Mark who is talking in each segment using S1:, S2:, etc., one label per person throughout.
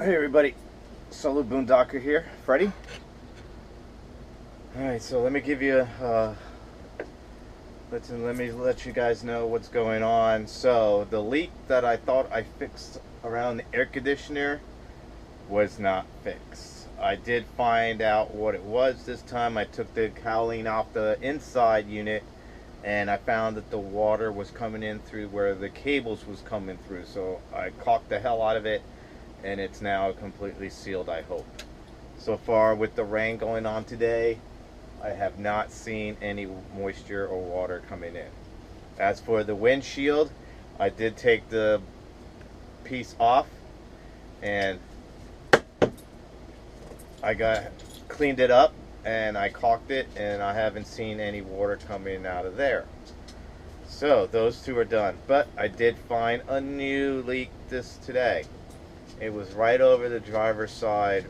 S1: Hey everybody, solo Boondocker here, Freddy. Alright, so let me give you, let me let you guys know what's going on. So, the leak that I thought I fixed around the air conditioner was not fixed. I did find out what it was this time. I took the cowling off the inside unit and I found that the water was coming in through where the cables was coming through. So I caulked the hell out of it and it's now completely sealed, I hope. So far with the rain going on today, I have not seen any moisture or water coming in. As for the windshield, I did take the piece off and I got cleaned it up and I caulked it and I haven't seen any water coming out of there. So those two are done. But I did find a new leak today. It was right over the driver's side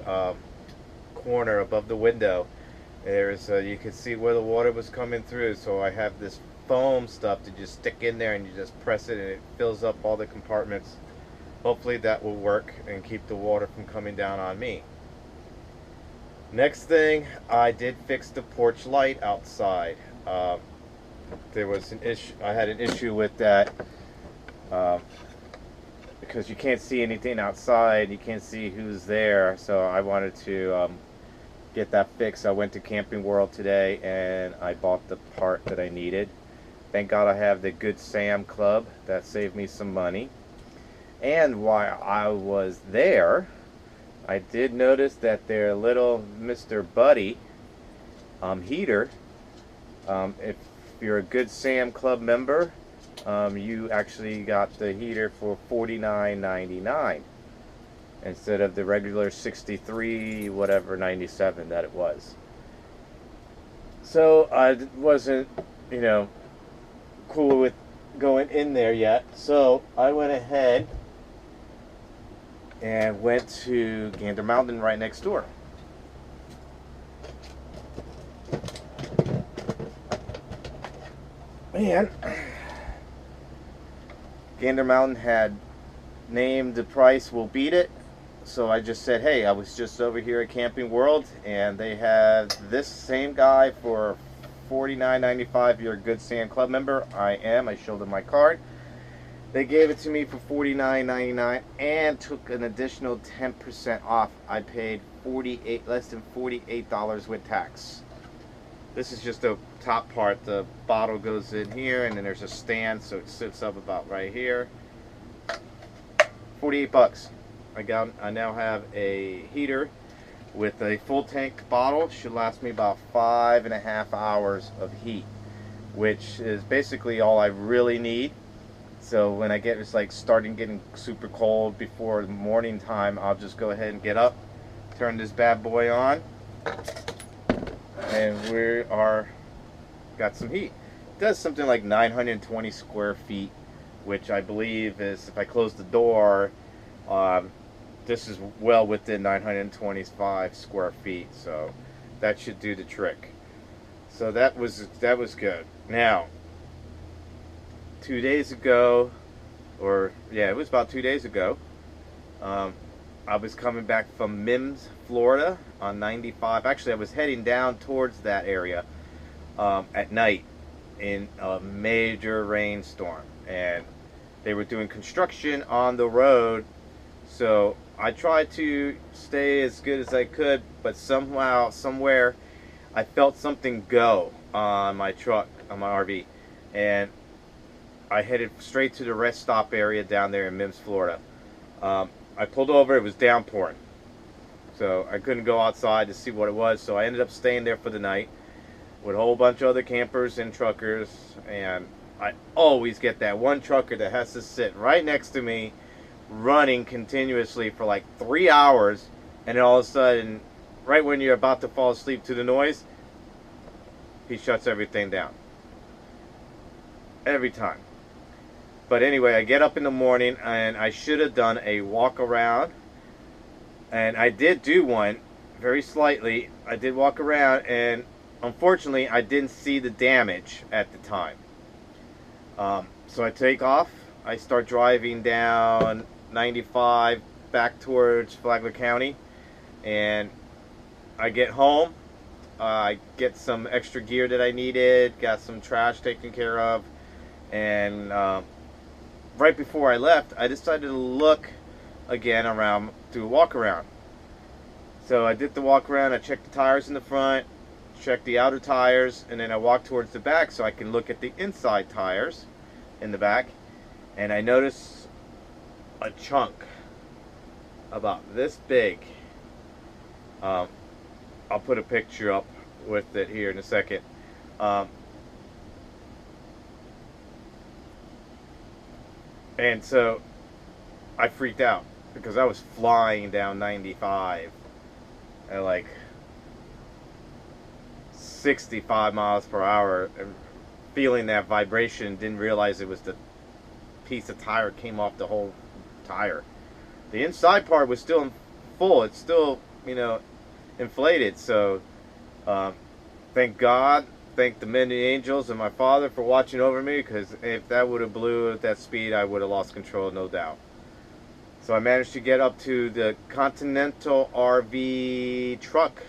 S1: corner above the window. There's you can see where the water was coming through. So I have this foam stuff to just stick in there and you just press it and it fills up all the compartments. Hopefully that will work and keep the water from coming down on me. Next thing, I did fix the porch light outside. There was an issue. I had an issue with that because you can't see anything outside. You can't see who's there. So I wanted to get that fixed. I went to Camping World today and I bought the part that I needed. Thank God I have the Good Sam Club. That saved me some money. And while I was there, I did notice that their little Mr. Buddy heater, if you're a Good Sam Club member, you actually got the heater for $49.99 instead of the regular $63 whatever 97 that it was. So I wasn't, cool with going in there yet. So I went ahead and went to Gander Mountain right next door. And Gander Mountain had named the price will beat it. So I just said, hey, I was just over here at Camping World and they have this same guy for $49.95. You're a Good Sam Club member. I am. I showed them my card. They gave it to me for $49.99 and took an additional 10% off. I paid less than $48 with tax. This is just the top part. The bottle goes in here and then there's a stand so it sits up about right here. 48 bucks. I now have a heater with a full tank bottle. Should last me about 5.5 hours of heat, which is basically all I really need. So when I get, it's like starting getting super cold before the morning time, I'll just go ahead and get up, turn this bad boy on, and we got some heat. It does something like 920 square feet, which I believe is, if I close the door, this is well within 925 square feet, so that should do the trick. So that was good. Now, 2 days ago, it was about 2 days ago, I was coming back from Mims, Florida on 95. Actually, I was heading down towards that area at night in a major rainstorm, and they were doing construction on the road. So I tried to stay as good as I could, but somehow, somewhere, I felt something go on my truck, on my RV, and I headed straight to the rest stop area down there in Mims, Florida. I pulled over, it was downpouring. So I couldn't go outside to see what it was, so I ended up staying there for the night with a whole bunch of other campers and truckers, and I always get that one trucker that has to sit right next to me running continuously for like 3 hours, and then all of a sudden, right when you're about to fall asleep to the noise, he shuts everything down. Every time. But anyway, I get up in the morning and I should have done a walk around, and I did do one very slightly. I did walk around, and unfortunately I didn't see the damage at the time. So I take off, I start driving down 95 back towards Flagler County, and I get home. I get some extra gear that I needed, got some trash taken care of, and right before I left, I decided to look again around, do a walk around. So I did the walk around, I checked the tires in the front, checked the outer tires, and then I walked towards the back so I can look at the inside tires in the back, and I noticed a chunk about this big. I'll put a picture up with it here in a second. And so I freaked out because I was flying down 95 at like 65 miles per hour and feeling that vibration. Didn't realize it was the piece of tire came off the whole tire. The inside part was still full. It's still, inflated. So thank God, thank the many angels and my father for watching over me, because if that would have blew at that speed, I would have lost control, no doubt. So I managed to get up to the Continental RV truck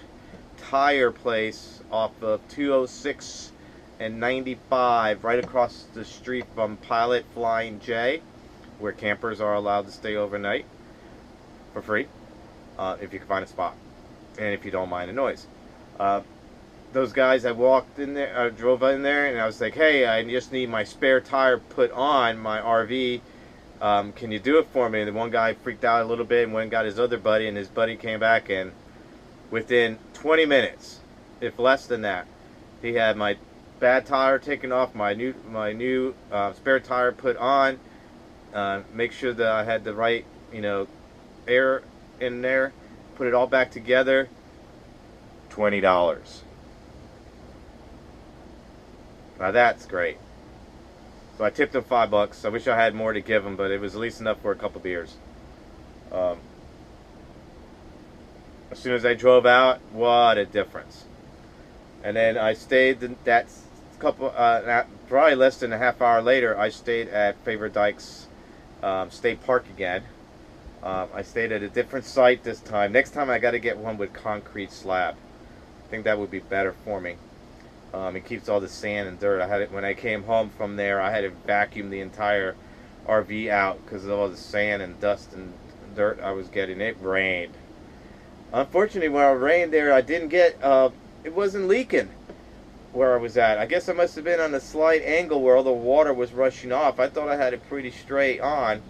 S1: tire place off of 206 and 95, right across the street from Pilot Flying J, where campers are allowed to stay overnight for free, if you can find a spot, and if you don't mind the noise. Those guys, I walked in there, I drove in there, and I was like, hey, I just need my spare tire put on my RV. Can you do it for me? And the one guy freaked out a little bit and went and got his other buddy, and his buddy came back, and within 20 minutes, if less than that, he had my bad tire taken off, my new spare tire put on, make sure that I had the right, air in there, put it all back together. $20. Now that's great. So I tipped him $5. I wish I had more to give him, but it was at least enough for a couple beers. As soon as I drove out, what a difference. And then I stayed that couple, probably less than a half hour later, I stayed at Favorite Dykes State Park again. I stayed at a different site this time. Next time I got to get one with concrete slab. I think that would be better for me. It keeps all the sand and dirt. I had it when I came home from there. I had to vacuum the entire RV out because of all the sand and dust and dirt I was getting. It rained. Unfortunately, when it rained there, I didn't get. It wasn't leaking where I was at. I guess I must have been on a slight angle where all the water was rushing off. I thought I had it pretty straight on,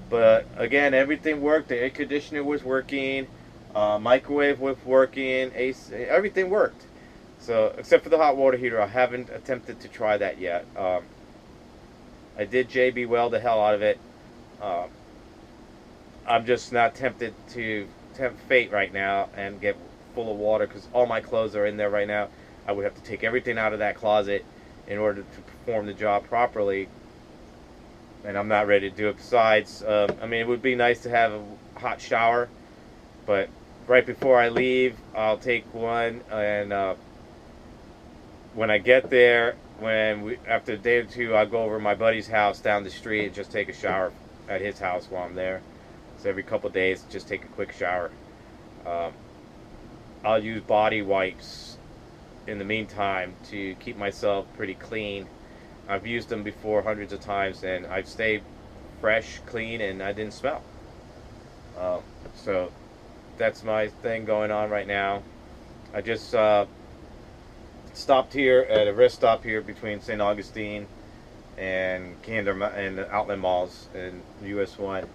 S1: but again, everything worked. The air conditioner was working. Microwave was working. AC, everything worked. So, except for the hot water heater, I haven't attempted to try that yet. I did JB weld the hell out of it. I'm just not tempted to tempt fate right now and get full of water because all my clothes are in there right now. I would have to take everything out of that closet in order to perform the job properly, and I'm not ready to do it. Besides, it would be nice to have a hot shower, but right before I leave, I'll take one, and when I get there, after a day or two, I'll go over to my buddy's house down the street and just take a shower at his house while I'm there. So every couple of days, just take a quick shower. I'll use body wipes in the meantime to keep myself pretty clean. I've used them before hundreds of times, and I've stayed fresh, clean, and I didn't smell. So that's my thing going on right now. I just stopped here at a rest stop here between St. Augustine and and the Outlet Malls in US 1,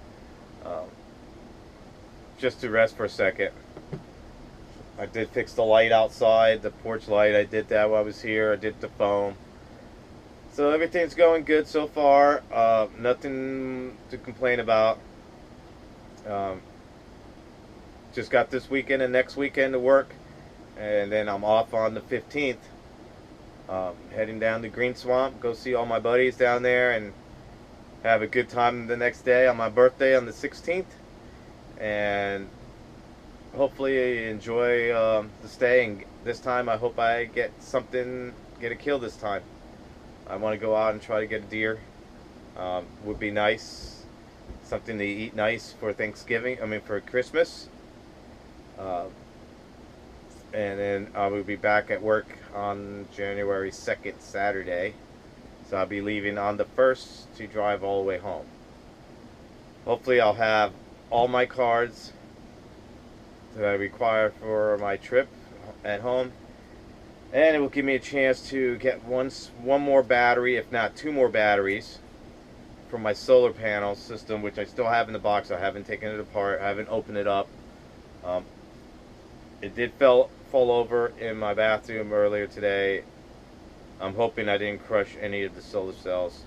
S1: just to rest for a second. I did fix the light outside, the porch light. I did that while I was here. I did the foam. So everything's going good so far. Nothing to complain about. Just got this weekend and next weekend to work, and then I'm off on the 15th. Heading down to Green Swamp, go see all my buddies down there and have a good time the next day on my birthday on the 16th, and hopefully enjoy the stay. And this time I hope I get a kill this time. I want to go out and try to get a deer. Would be nice. something to eat nice for Thanksgiving. I mean for Christmas. Uh, and then I will be back at work on January 2nd, Saturday. So I'll be leaving on the 1st to drive all the way home. Hopefully I'll have all my cards that I require for my trip at home. And it will give me a chance to get one more battery, if not 2 more batteries, for my solar panel system, which I still have in the box. I haven't taken it apart. I haven't opened it up. It did fall over in my bathroom earlier today. I'm hoping I didn't crush any of the solar cells.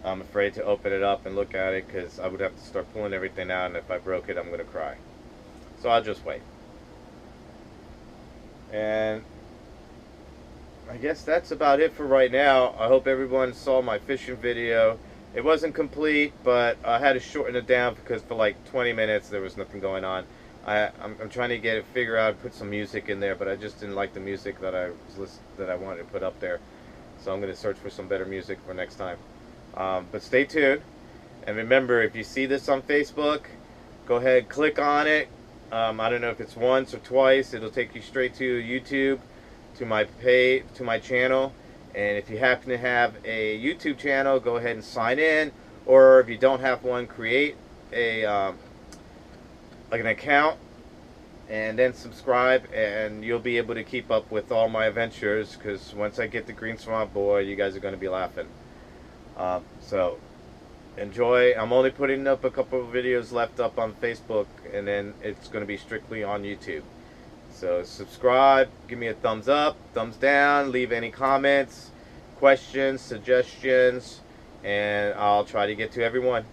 S1: I'm afraid to open it up and look at it because I would have to start pulling everything out, and if I broke it, I'm going to cry. So I'll just wait. And I guess that's about it for right now. I hope everyone saw my fishing video. It wasn't complete, but I had to shorten it down because for like 20 minutes there was nothing going on. I'm trying to get it figured out, put some music in there, but I just didn't like the music that I wanted to put up there. So I'm going to search for some better music for next time. But stay tuned, and remember, if you see this on Facebook, go ahead, click on it. I don't know if it's once or twice. It'll take you straight to YouTube, to my page, to my channel. And if you happen to have a YouTube channel, go ahead and sign in. Or if you don't have one, create a like an account and then subscribe, and you'll be able to keep up with all my adventures, because once I get the Green Swamp, boy, you guys are going to be laughing. So enjoy. I'm only putting up a couple of videos left up on Facebook, and then it's going to be strictly on YouTube. So subscribe, give me a thumbs up, thumbs down, leave any comments, questions, suggestions, and I'll try to get to everyone.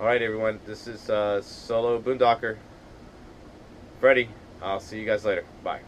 S1: Alright everyone, this is Solo Boondocker. Freddy, I'll see you guys later. Bye.